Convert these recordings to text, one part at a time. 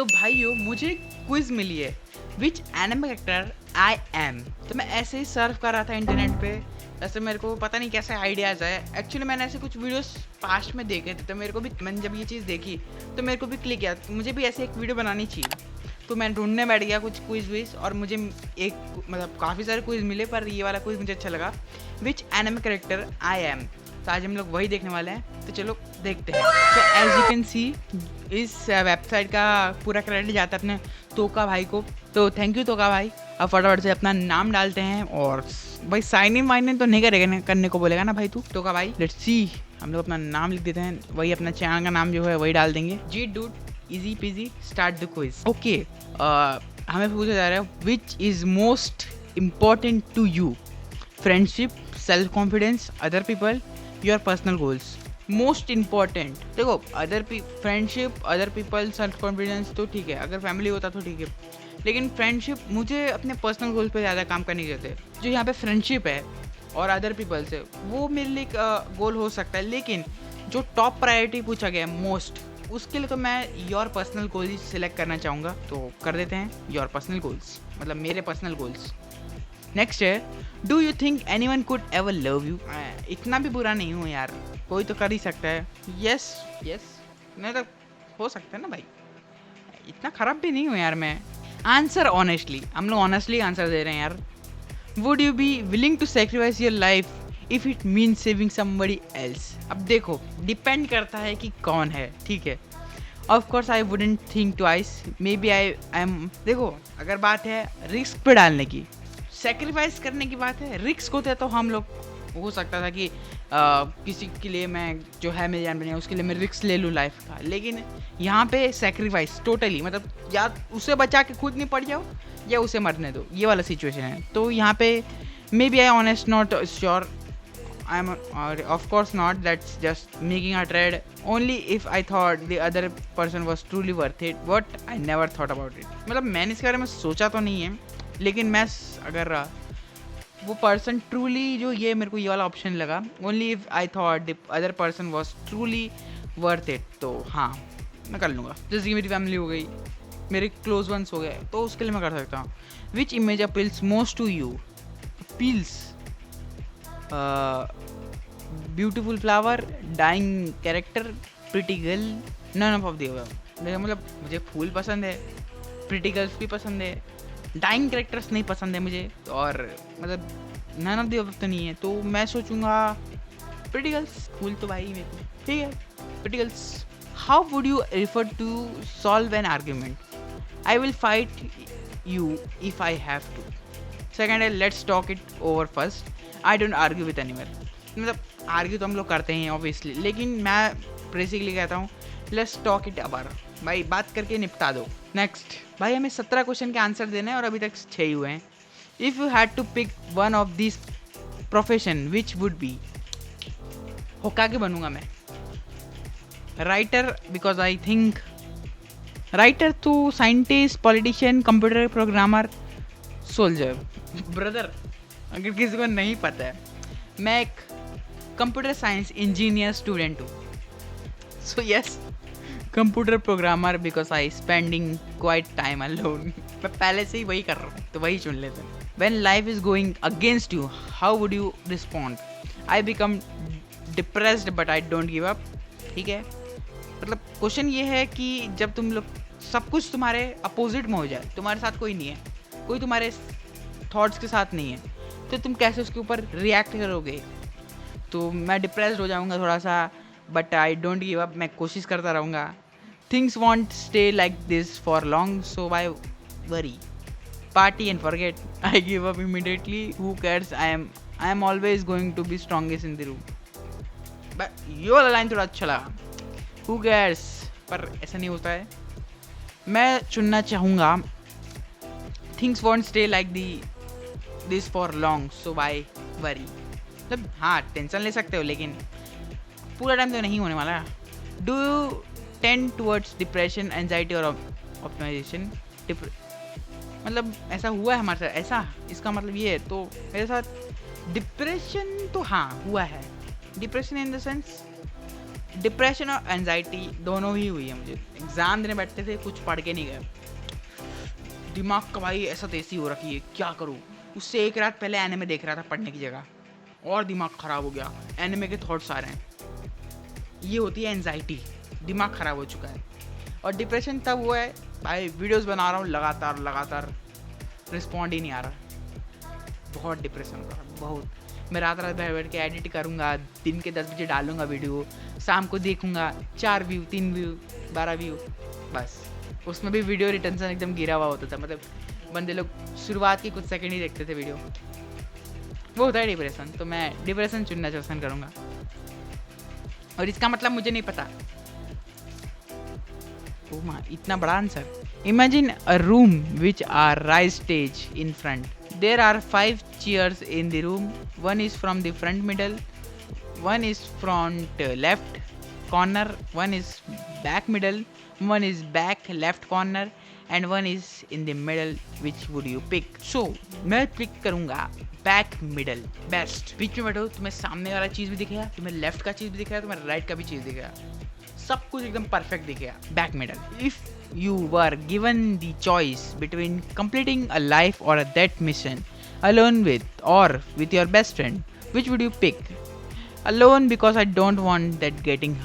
तो भाइयों मुझे क्विज मिली है विच एनिमे कैरेक्टर आई एम। तो मैं ऐसे ही सर्फ कर रहा था इंटरनेट पे। ऐसे मेरे को पता नहीं कैसे आइडियाज़ आए। एक्चुअली मैंने ऐसे कुछ वीडियोस पास्ट में देखे थे, तो मेरे को भी, मैंने जब ये चीज़ देखी तो मेरे को भी क्लिक किया, तो मुझे भी ऐसे एक वीडियो बनानी चाहिए। तो मैं ढूंढने बैठ गया कुछ क्विज विज, और मुझे एक मतलब काफ़ी सारे क्विज मिले, पर ये वाला क्विज मुझे अच्छा लगा, विच एनिमे कैरेक्टर आई एम। तो आज हम लोग वही देखने वाले हैं, तो चलो देखते हैं। तो एज यू कैन सी इस वेबसाइट का पूरा क्रेडिट जाता है अपने तोका भाई को। तो थैंक यू तोका भाई। अब फटाफट से अपना नाम डालते हैं, और भाई साइन इन वाइन इन तो नहीं करेगा, करने को बोलेगा ना भाई तू तोका भाई। लेट्स सी, हम लोग अपना नाम लिख देते हैं, वही अपना चैनल का नाम जो है वही डाल देंगे, जी dude easy peasy start the quiz. Okay, हमें पूछा जा रहा है which is most important to you, friendship, self confidence, other people, your personal goals. Most important, देखो other friendship, other people, self confidence तो ठीक है, अगर फैमिली होता तो ठीक है, लेकिन फ्रेंडशिप मुझे अपने पर्सनल गोल्स पे ज़्यादा काम करने की जरूरत है। जो यहाँ पे फ्रेंडशिप है और अदर पीपल से, वो मेरे लिए गोल हो सकता है, लेकिन जो टॉप प्रायोरिटी पूछा गया है मोस्ट, उसके लिए तो मैं योर पर्सनल गोल्स सिलेक्ट करना चाहूँगा। तो कर देते हैं योर पर्सनल गोल्स, मतलब मेरे पर्सनल गोल्स। नेक्स्ट है, do you think any one could ever love you. इतना भी बुरा नहीं हूँ यार, कोई तो कर ही सकता है। यस यस, नहीं तो हो सकता है ना भाई, इतना खराब भी नहीं हूँ यार मैं। आंसर ऑनेस्टली, हम लोग ऑनेस्टली आंसर दे रहे हैं यार। Would you be willing to sacrifice your life if it mean saving somebody else. अब देखो डिपेंड करता है कि कौन है, ठीक है। Of course I wouldn't think twice, maybe I am. देखो अगर बात है रिस्क पे डालने की, सेक्रीफाइस करने की बात है, रिस्क होते तो हम लोग हो सकता था कि किसी के लिए मैं जो है मेरी जान बनी उसके लिए मैं रिस्क ले लूँ लाइफ का, लेकिन यहाँ पे सेक्रीफाइस टोटली, मतलब या उसे बचा के खुद नहीं पड़ जाओ या उसे मरने दो, ये वाला सिचुएशन है। तो यहाँ पे maybe I honest not sure, I am of course not, that's just making a trade only if I thought the other person was truly worth it, but I never thought about it. मतलब मैंने इसके बारे में सोचा तो नहीं है, लेकिन मैं अगर वो पर्सन ट्रूली, जो ये मेरे को ये वाला ऑप्शन लगा, only if I thought the other person was truly worth it, तो हाँ मैं कर लूँगा। जैसे कि मेरी फैमिली हो गई, मेरे क्लोज वंस हो गए, तो उसके लिए मैं कर सकता हूँ। Which image appeals most to you. Appeals, beautiful flower, dying character, pretty girl, none of the above. मतलब मुझे फूल पसंद है, प्रिटी गर्ल्स भी पसंद है, डाइंग कैरेक्टर्स नहीं पसंद है मुझे, और मतलब नन ऑफ द अबव तो नहीं है, तो मैं सोचूंगा प्रिटी गर्ल्स। फूल तो भाई मेरे को ठीक है, pretty girls. How would you refer to solve an argument. I will fight you if I have to. Second है, let's talk it over first, I don't argue with anyone. मतलब argue तो हम लोग करते हैं ऑब्वियसली, लेकिन मैं basically कहता हूँ लेट्स टॉक इट अबार, भाई बात करके निपटा दो। नेक्स्ट भाई, हमें 17 क्वेश्चन के आंसर देने हैं और अभी तक 6 ही हुए हैं। If you had to pick one of this profession which would be. Hokage बनूंगा मैं, writer, because I think writer तो scientist, politician, computer programmer, soldier. Brother अगर किसी को नहीं पता है, मैं एक कंप्यूटर साइंस इंजीनियर स्टूडेंट हूँ, so yes computer programmer, because I spending quiet time alone. मैं पहले से ही वही कर रहा हूँ, तो वही चुन लेते हैं। When life is going against you, how would you respond. I become depressed but I don't give up. ठीक है, मतलब क्वेश्चन ये है कि जब तुम लोग सब कुछ तुम्हारे अपोजिट में हो जाए, तुम्हारे साथ कोई नहीं है, कोई तुम्हारे थॉट्स के साथ नहीं है, तो तुम कैसे उसके ऊपर रिएक्ट करोगे। तो मैं डिप्रेस्ड हो जाऊँगा थोड़ा सा, but I don't give up, मैं कोशिश करता रहूँगा। Things won't stay like this for long, so why worry, party and forget, I give up immediately, who cares, I am always going to be strongest in the room. But ये वाला line थोड़ा अच्छा लगा, who cares, पर ऐसा नहीं होता है। मैं चुनना चाहूँगा things won't stay like this for long, so why worry. मतलब हाँ टेंशन ले सकते हो, लेकिन पूरा टाइम तो नहीं होने वाला। Do you tend towards depression, anxiety और ऑप्टिमाइजेशन। मतलब ऐसा हुआ है हमारे साथ, ऐसा इसका मतलब ये है। तो मेरे साथ डिप्रेशन तो हाँ हुआ है, depression in the sense depression और एनजाइटी दोनों ही हुई है मुझे। एग्ज़ाम देने बैठते थे, कुछ पढ़ के नहीं गए, दिमाग का भाई ऐसा तेज़ी हो रखी है, क्या करूँ। उससे एक रात पहले एनिमे देख रहा था पढ़ने की जगह, और दिमाग ख़राब हो गया, एनिमे के थॉट्स आ रहे हैं। ये होती है एनजाइटी, दिमाग ख़राब हो चुका है। और डिप्रेशन तब हुआ है भाई, वीडियोस बना रहा हूँ लगातार रिस्पॉन्ड ही नहीं आ रहा, बहुत डिप्रेशन हो रहा है, बहुत। मैं रात बैठ के एडिट करूँगा, दिन के 10 बजे डालूँगा वीडियो, शाम को देखूँगा 4 व्यू 3 व्यू 12 व्यू, बस। उसमें भी वीडियो रिटेंशन एकदम गिरा हुआ होता था, मतलब बंदे लोग शुरुआत के कुछ सेकंड ही देखते थे वीडियो। वो होता है डिप्रेशन। तो मैं डिप्रेशन चुनना पसंद करूँगा, और इसका मतलब मुझे नहीं पता। ओह मां, इतना बड़ा answer. Imagine a room which are right stage in front. There are 5 chairs in the room. One is from the front middle, one is front left corner, one is back middle, one is back left corner, and one is in the middle. Which would you pick? So मैं pick करूँगा back middle, best. बीच में बैठो, तुम्हें सामने वाला चीज़ भी दिखेगा, तुम्हें लेफ्ट का चीज़ भी दिखेगा, तुम्हें राइट का भी चीज़ दिखेगा, सब कुछ एकदम परफेक्ट दिखेगा, back middle. If you were given the choice between completing a life or a death mission alone with your best friend, which would you pick? Alone because I don't want them getting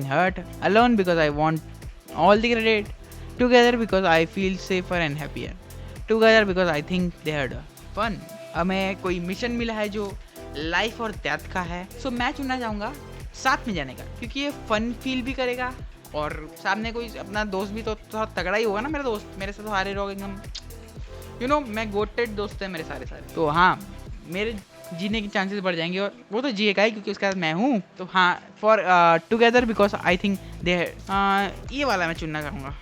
hurt. Alone because I want all the credit. Together because I feel safer and happier. Together because I think they had fun. हमें कोई mission मिला है जो life और death का है, सो मैं चुनना चाहूँगा साथ में जाने का, क्योंकि ये फन फील भी करेगा, और सामने कोई अपना दोस्त भी तो थोड़ा तगड़ा ही होगा ना। मेरा दोस्त मेरे से तो सारे लोग एकदम मैं गोटेड दोस्त है मेरे सारे। तो हाँ, मेरे जीने की चांसेस बढ़ जाएंगे, और वो तो जिएगा ही क्योंकि उसके साथ मैं हूँ। तो हाँ, for together because I think they ये वाला मैं चुनना चाहूँगा,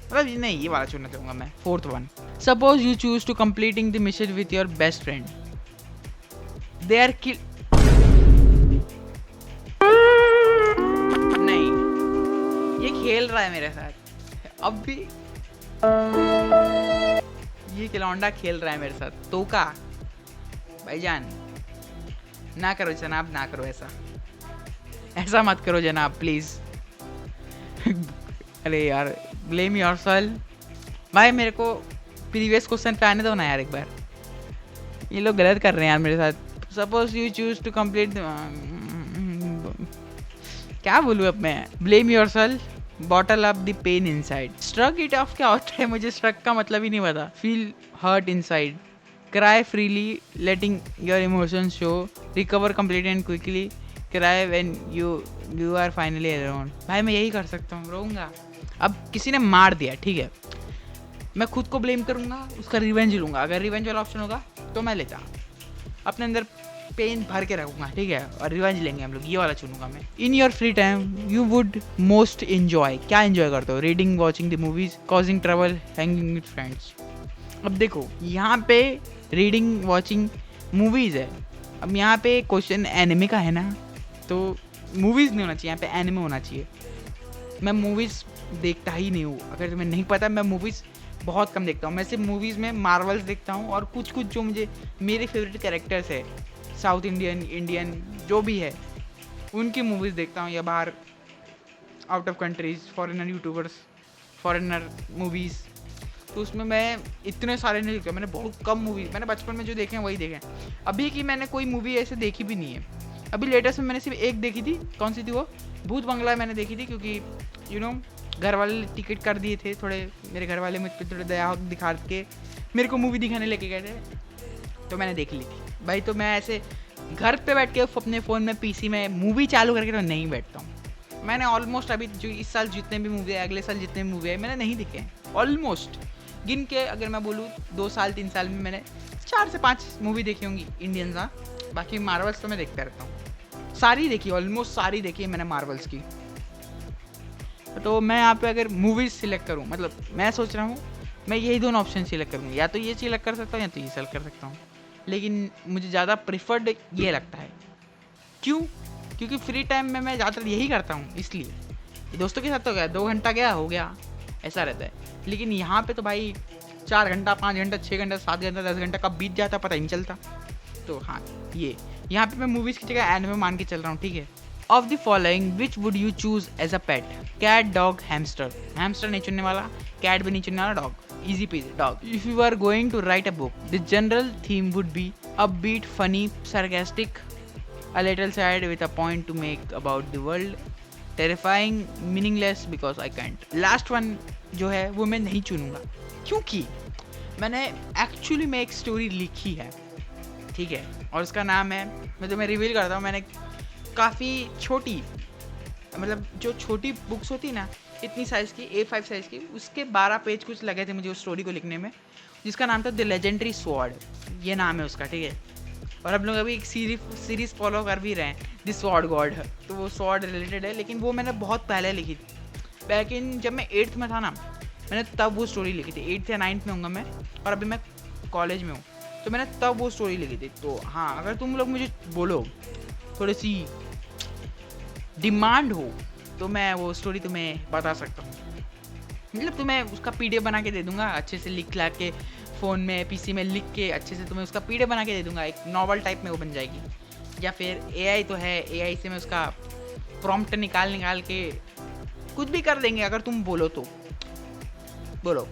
मतलब नहीं, ये वाला चुनना चाहूँगा मैं, 4th one. Suppose you choose to completing the mission with your best friend, they are kill. ये खेल रहा है मेरे साथ अब भी, ये खिलौंडा खेल रहा है मेरे साथ। तो का भाईजान, ना करो जनाब, ना करो ऐसा मत करो जनाब, प्लीज। अरे यार, ब्लेम योरसेल्फ। भाई मेरे को प्रीवियस क्वेश्चन पे आने दो ना यार एक बार, ये लोग गलत कर रहे हैं यार मेरे साथ। Suppose you choose to complete, क्या बोलूँ अब मैं, blame yourself, bottle up the pain inside. Shrug it off क्या होता है, मुझे स्ट्रग का मतलब ही नहीं पता। Feel hurt inside, cry freely, letting your emotions show, recover completely and quickly, cry when you are finally alone. भाई मैं यही कर सकता हूँ, रोऊंगा। अब किसी ने मार दिया, ठीक है, मैं खुद को ब्लेम करूँगा, उसका रिवेंज लूँगा। अगर रिवेंज वाला ऑप्शन होगा तो मैं लेता, अपने अंदर पेन भर के रखूँगा, ठीक है, और रिवेंज लेंगे हम लोग, ये वाला चुनूंगा मैं। In your free time you would most enjoy, क्या इन्जॉय करते हो? Reading, watching the movies, causing trouble, hanging with friends. अब देखो यहाँ पे रीडिंग, वॉचिंग, मूवीज़ है। अब यहाँ पे क्वेश्चन एनिमे का है ना, तो मूवीज़ नहीं होना चाहिए, यहाँ पे एनिमे होना चाहिए। मैं मूवीज़ देखता ही नहीं हूँ, अगर तुम्हें नहीं पता, मैं मूवीज़ बहुत कम देखता हूँ। मैं सिर्फ मूवीज़ में मार्वल्स देखता हूँ, और कुछ जो मुझे मेरे फेवरेट कैरेक्टर्स है, साउथ इंडियन जो भी है, उनकी मूवीज़ देखता हूँ, या बाहर out of countries, foreigner YouTubers, foreigner movies. तो उसमें मैं इतने सारे नहीं देखता, मैंने बहुत कम मूवी, मैंने बचपन में जो देखे हैं वही देखे हैं। अभी की मैंने कोई मूवी ऐसे देखी भी नहीं है। अभी लेटेस्ट में मैंने सिर्फ एक देखी थी, कौन सी थी वो, भूत बंगला मैंने देखी थी, क्योंकि घर वाले टिकट कर दिए थे थोड़े, मेरे घर वाले मुझ पर थोड़े दया दिखा के मेरे को मूवी दिखाने लेके गए थे, तो मैंने देख ली थी भाई। तो मैं ऐसे घर पे बैठ के अपने फ़ोन में पीसी में मूवी चालू करके तो नहीं बैठता हूँ। मैंने ऑलमोस्ट अभी जो इस साल जितने भी मूवी है, अगले साल जितने भी मूवी है, मैंने नहीं देखे हैं। ऑलमोस्ट गिन के अगर मैं बोलूँ 2 साल 3 साल में मैंने 4 से 5 मूवी देखी होंगी इंडियन सा। बाकी मार्वल्स तो मैं देखता रहता हूँ, सारी देखी, ऑलमोस्ट सारी देखी है मैंने मार्वल्स की। तो मैं यहाँ पे अगर मूवीज़ सिलेक्ट करूँ, मतलब मैं सोच रहा हूँ मैं यही दोनों ऑप्शन सिलेक्ट करूँगा, या तो ये सिलेक्ट कर सकता हूँ या तो ये सिलेक्ट कर सकता हूँ, लेकिन मुझे ज़्यादा प्रिफर्ड ये लगता है। क्यों? क्योंकि फ्री टाइम में मैं ज़्यादातर यही करता हूँ, इसलिए। दोस्तों के साथ तो गया 2 घंटा गया हो गया, ऐसा रहता है। लेकिन यहाँ पे तो भाई 4 घंटा, 5 घंटा, 6 घंटा, 7 घंटा, 10 घंटा कब बीत जाता पता ही नहीं चलता। तो हाँ, ये यहाँ पे मैं मूवीज़ की जगह एनिमे मान के चल रहा हूँ, ठीक है। Of the following which would you choose as a pet? Cat, dog, hamster. Hamster नहीं चुनने वाला, कैट भी नहीं चुनने वाला, dog, easy peasy, dog. If you are going to write a book, the general theme would be upbeat, funny, sarcastic, a little sad with a point to make about the world, terrifying, meaningless because I can't. Last one जो है वो मैं नहीं चुनूंगा क्योंकि मैंने actually में एक स्टोरी लिखी है, ठीक है, और उसका नाम है, मैं तुम्हें रिवील करता हूँ, मैंने काफ़ी छोटी, मतलब जो छोटी बुक्स होती ना इतनी साइज़ की, A5 साइज़ की, उसके 12 पेज कुछ लगे थे मुझे उस स्टोरी को लिखने में, जिसका नाम था द लेजेंडरी स्वॉर्ड, ये नाम है उसका, ठीक है। और हम लोग अभी एक सीरीज़ फॉलो कर भी रहे हैं, द स्वॉर्ड गॉड, तो वो स्वॉर्ड रिलेटेड है, लेकिन वो मैंने बहुत पहले लिखी थी, बैक इन जब मैं 8th में था ना, मैंने तब वो स्टोरी लिखी थी, 8th या 9th में होऊंगा मैं, और अभी मैं कॉलेज में हूँ, तो मैंने तब वो स्टोरी लिखी थी। तो हाँ, अगर तुम लोग मुझे बोलो थोड़ी सी डिमांड हो तो मैं वो स्टोरी तुम्हें बता सकता हूँ, मतलब तुम्हें उसका PDF बना के दे दूंगा, अच्छे से लिख ला के फ़ोन में PC में लिख के अच्छे से तुम्हें उसका PDF बना के दे दूंगा, एक नॉवल टाइप में वो बन जाएगी। या फिर AI तो है, AI से मैं उसका प्रॉम्प्ट निकाल के कुछ भी कर देंगे, अगर तुम बोलो तो। बोलो,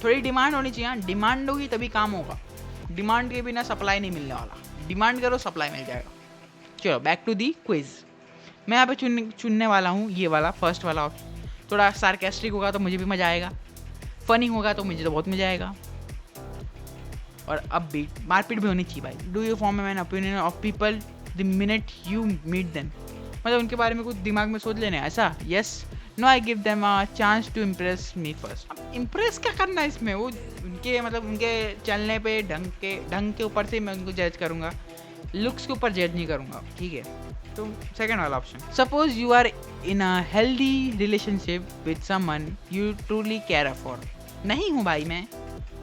थोड़ी डिमांड होनी चाहिए, डिमांड होगी तभी काम होगा, डिमांड के बिना सप्लाई नहीं मिलने वाला, डिमांड करो सप्लाई मिल जाएगा। चलो बैक टू दी क्विज। मैं यहाँ पे चुनने वाला हूँ ये वाला फर्स्ट वाला ऑप्शन। थोड़ा सार्केस्टिक होगा तो मुझे भी मज़ा आएगा, फनी होगा तो मुझे तो बहुत मज़ा आएगा, और अब भी मारपीट भी होनी चाहिए भाई। Do you form an opinion of people the minute you meet them? मतलब उनके बारे में कुछ दिमाग में सोच लेना है ऐसा? Yes, no, I give them a chance to impress me first. अब इम्प्रेस क्या करना है इसमें? वो उनके मतलब उनके चलने पे ढंग के ऊपर से मैं उनको जज करूँगा, लुक्स के ऊपर जज नहीं करूँगा, ठीक है। तो सेकंड वाला option, suppose you are in a healthy relationship with someone you truly care for. नहीं हूँ भाई मैं,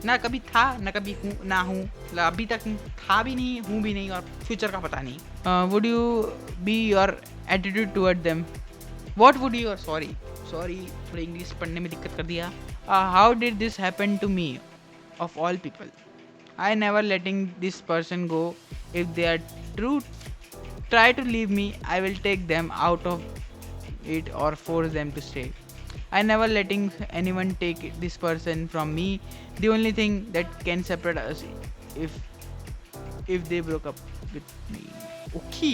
ना कभी था ना कभी हूँ, ना हूँ, अभी तक था भी नहीं, हूँ भी नहीं, और फ्यूचर का पता नहीं। Would you be your attitude toward them? What would you, sorry थोड़ी इंग्लिश पढ़ने में दिक्कत कर दिया। How did this happen to me of all people? I never letting this person go, if they are true try to leave me, I will take them out of it or force them to stay. I never letting anyone take this person from me. The only thing that can separate us if they broke up with me. Okay.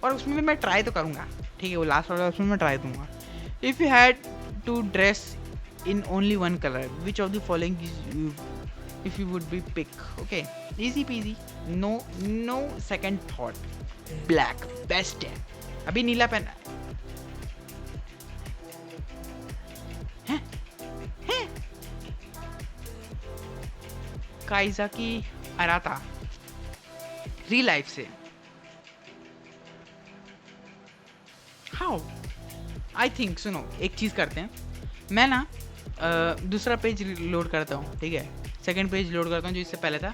और उसमें भी मैं try तो करूँगा, ठीक है, वो last वाला उसमें मैं ट्राई दूंगा। If you had to dress in only one color, which of the following is you? If you would be pick, okay, easy peasy, no second thought, black best है। अभी नीला पहना है काइज़ाकी अराता, रियल लाइफ से। How? I think, सुनो एक चीज़ करते हैं, मैं ना दूसरा पेज लोड करता हूँ, ठीक है, सेकंड पेज लोड करता हूँ जो इससे पहले था।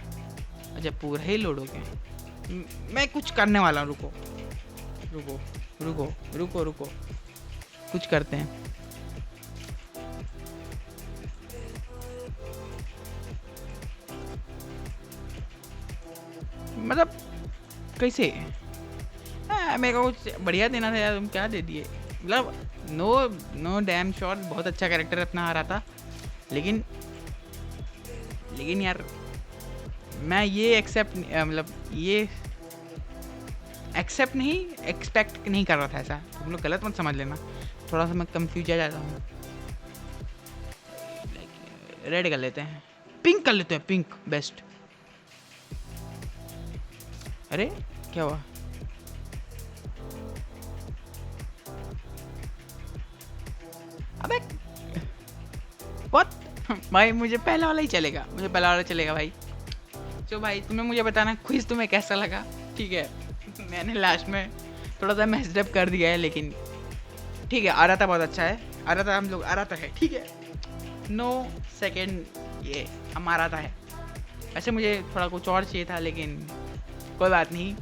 अच्छा, पूरा ही लोड हो गया। मैं कुछ करने वाला हूँ, रुको, कुछ करते हैं। मतलब कैसे? मेरे को कुछ बढ़िया देना था यार, तुम क्या दे दिए? मतलब नो डैम श्योर, बहुत अच्छा कैरेक्टर अपना आ रहा था, लेकिन यार मैं ये एक्सेप्ट नहीं एक्सपेक्ट नहीं कर रहा था ऐसा, तुम लोग गलत मत समझ लेना, थोड़ा सा मैं कंफ्यूज आ जाता हूँ। रेड कर लेते हैं, पिंक कर लेते हैं, पिंक बेस्ट। अरे क्या हुआ? अबे बहुत भाई, मुझे पहला वाला ही चलेगा, भाई। तो भाई तुम्हें मुझे बताना क्विज तुम्हें कैसा लगा, ठीक है। मैंने लास्ट में थोड़ा सा मैस्ड अप कर दिया है, लेकिन ठीक है, आ रहा था, बहुत अच्छा है, आ रहा था है, ठीक है। नो सेकंड ये हमारा था है। ऐसे मुझे थोड़ा कुछ और चाहिए था, लेकिन कोई बात नहीं।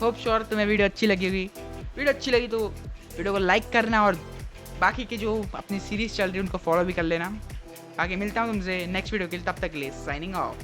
होप श्योर तुम्हें वीडियो अच्छी लगी होगी। वीडियो अच्छी लगी तो वीडियो को लाइक करना, और बाकी के जो अपनी सीरीज़ चल रही है उनको फॉलो भी कर लेना। आगे मिलता हूँ तुमसे नेक्स्ट वीडियो के लिए, तब तक के लिए साइनिंग ऑफ।